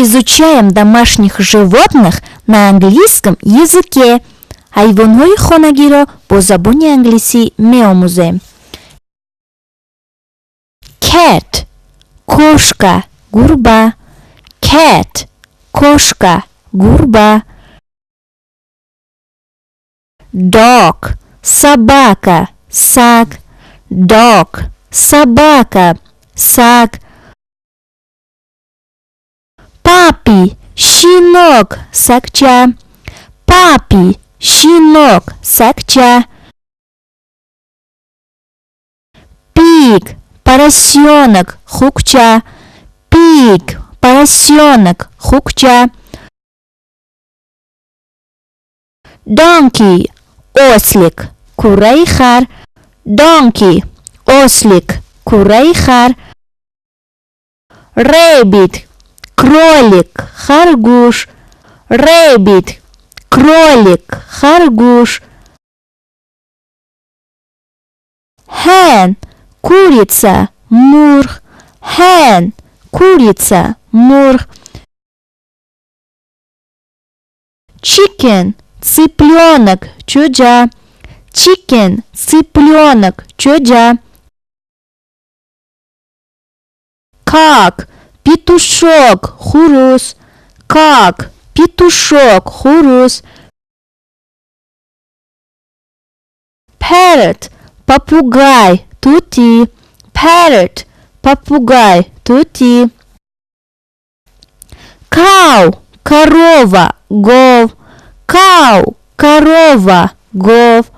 изучаем домашних животных на английском языке. حیوان‌های خانگی را با زبان انگلیسی می‌آموزیم. Cat кошка, گربه. Cat кошка, گربه. Dog собака, саг. Dog собака, саг. Папи щенок, сагча. Папи щенок, сагча. Pig поросенок, хукча. Pig поросенок, хукча. Donkey ослик, курейхар. Donkey ослик, курейхар. Rabbit кролик, خرگوش. Rabbit кролик, خرگوش. Hen курица, мурх. Hen курица, мурх. Chicken цыпленок, чуджа. Chicken цыпленок, чуджа. Cock петушок, хурус. Cock петушок, хурус. Parrot попугай, тути. Parrot попугай, тути. Cow корова, гов. Cow корова, гов.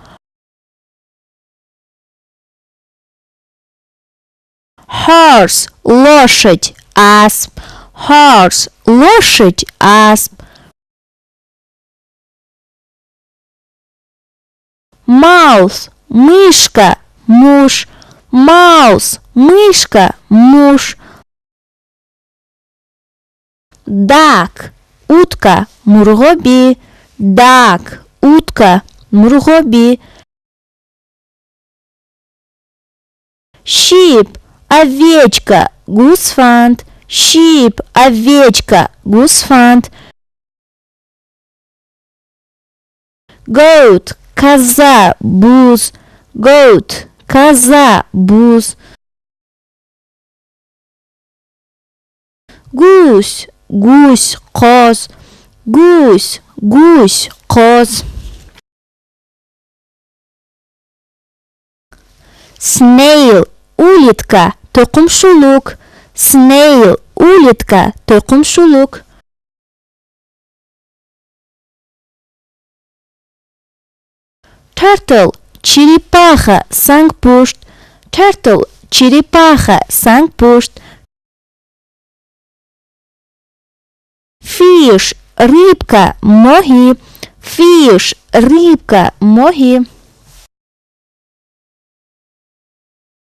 Horse лошадь, асп. Horse лошадь, асп. Mouse мышка, муж. Mouse мышка, муж. Duck утка, мургоби. Duck утка, мургоби. Sheep овечка, гусфанд. Sheep овечка, гусфанд. Goat коза, буз. Goat коза, буз. Гусь гусь, коз. Гусь гусь, коз. Snail улитка, тоқымшулук. Snail улитка, тоқымшулук. Turtle черепаха, сангпушт. Turtle черепаха, сангпушт. Fish рыбка, моги. Fish рыбка, моги.